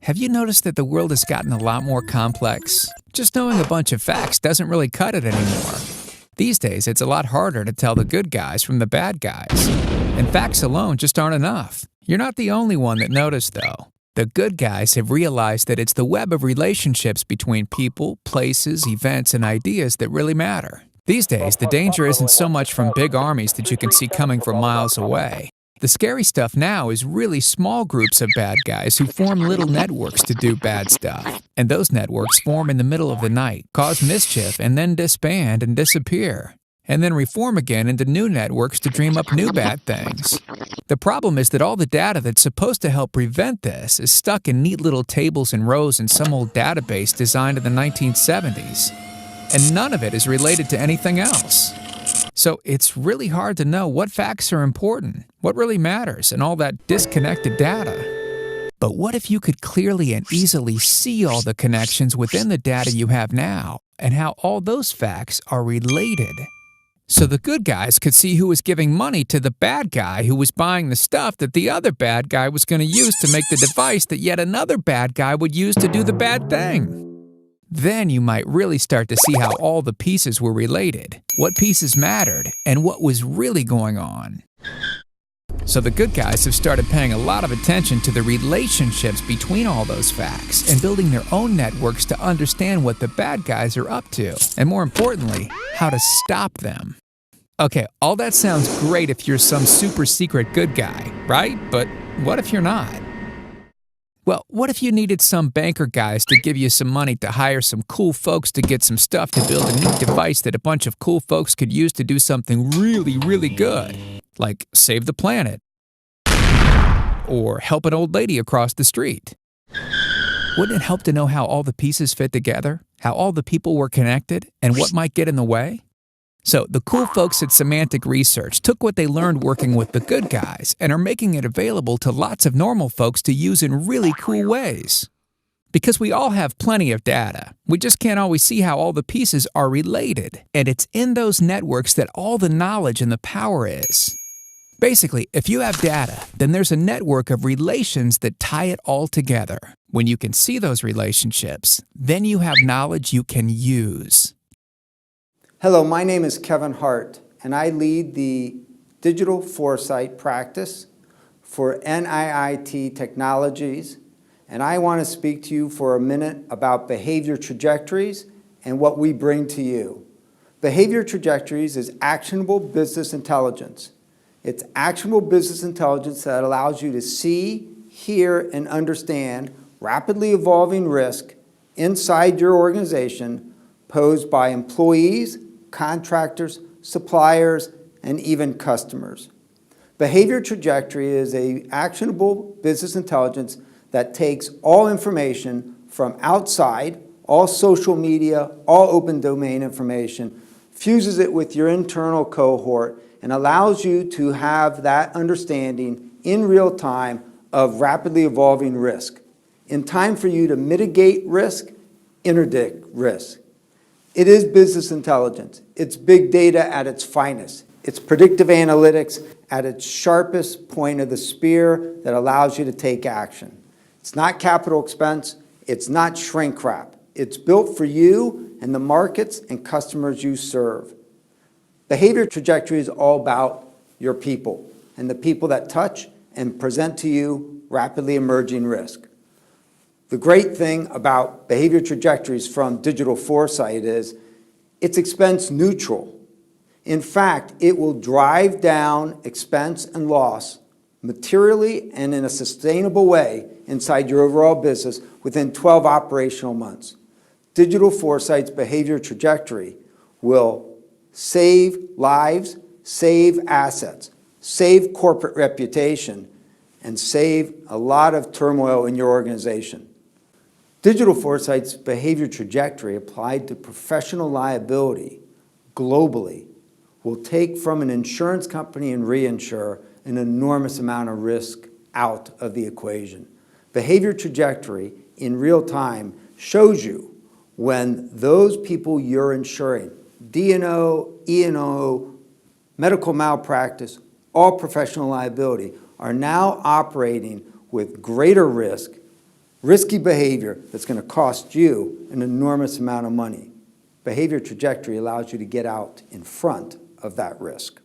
Have you noticed that the world has gotten a lot more complex? Just knowing a bunch of facts doesn't really cut it anymore. These days, it's a lot harder to tell the good guys from the bad guys. And facts alone just aren't enough. You're not the only one that noticed, though. The good guys have realized that it's the web of relationships between people, places, events, and ideas that really matter. These days, the danger isn't so much from big armies that you can see coming from miles away. The scary stuff now is really small groups of bad guys who form little networks to do bad stuff. And those networks form in the middle of the night, cause mischief, and then disband and disappear. And then reform again into new networks to dream up new bad things. The problem is that all the data that's supposed to help prevent this is stuck in neat little tables and rows in some old database designed in the 1970s. And none of it is related to anything else. So it's really hard to know what facts are important, what really matters, and all that disconnected data. But what if you could clearly and easily see all the connections within the data you have now, and how all those facts are related? So the good guys could see who was giving money to the bad guy who was buying the stuff that the other bad guy was going to use to make the device that yet another bad guy would use to do the bad thing. Then you might really start to see how all the pieces were related, what pieces mattered, and what was really going on. So the good guys have started paying a lot of attention to the relationships between all those facts and building their own networks to understand what the bad guys are up to, and more importantly, how to stop them. Okay, all that sounds great if you're some super secret good guy, right? But what if you're not? Well, what if you needed some banker guys to give you some money to hire some cool folks to get some stuff to build a neat device that a bunch of cool folks could use to do something really, really good? Like save the planet. Or help an old lady across the street. Wouldn't it help to know how all the pieces fit together? How all the people were connected? And what might get in the way? So the cool folks at Semantic Research took what they learned working with the good guys and are making it available to lots of normal folks to use in really cool ways. Because we all have plenty of data, we just can't always see how all the pieces are related. And it's in those networks that all the knowledge and the power is. Basically, if you have data, then there's a network of relations that tie it all together. When you can see those relationships, then you have knowledge you can use. Hello, my name is Kevin Hart, and I lead the digital foresight practice for NIIT Technologies, and I want to speak to you for a minute about behavior trajectories and what we bring to you. Behavior trajectories is actionable business intelligence. It's actionable business intelligence that allows you to see, hear, and understand rapidly evolving risk inside your organization posed by employees, contractors, suppliers, and even customers. Behavior trajectory is an actionable business intelligence that takes all information from outside, all social media, all open domain information, fuses it with your internal cohort, and allows you to have that understanding in real time of rapidly evolving risk. In time for you to mitigate risk, interdict risk. It is business intelligence. It's big data at its finest. It's predictive analytics at its sharpest point of the spear that allows you to take action. It's not capital expense. It's not shrink wrap. It's built for you and the markets and customers you serve. Behavior trajectory is all about your people and the people that touch and present to you rapidly emerging risk. The great thing about behavior trajectories from digital foresight is it's expense neutral. In fact, it will drive down expense and loss materially and in a sustainable way inside your overall business within 12 operational months. Digital foresight's behavior trajectory will save lives, save assets, save corporate reputation, and save a lot of turmoil in your organization. Digital foresight's behavior trajectory applied to professional liability globally will take from an insurance company and reinsurer an enormous amount of risk out of the equation. Behavior trajectory in real time shows you when those people you're insuring, D&O, E&O, medical malpractice, all professional liability, are now operating with greater risk, risky behavior that's going to cost you an enormous amount of money. Behavior trajectory allows you to get out in front of that risk.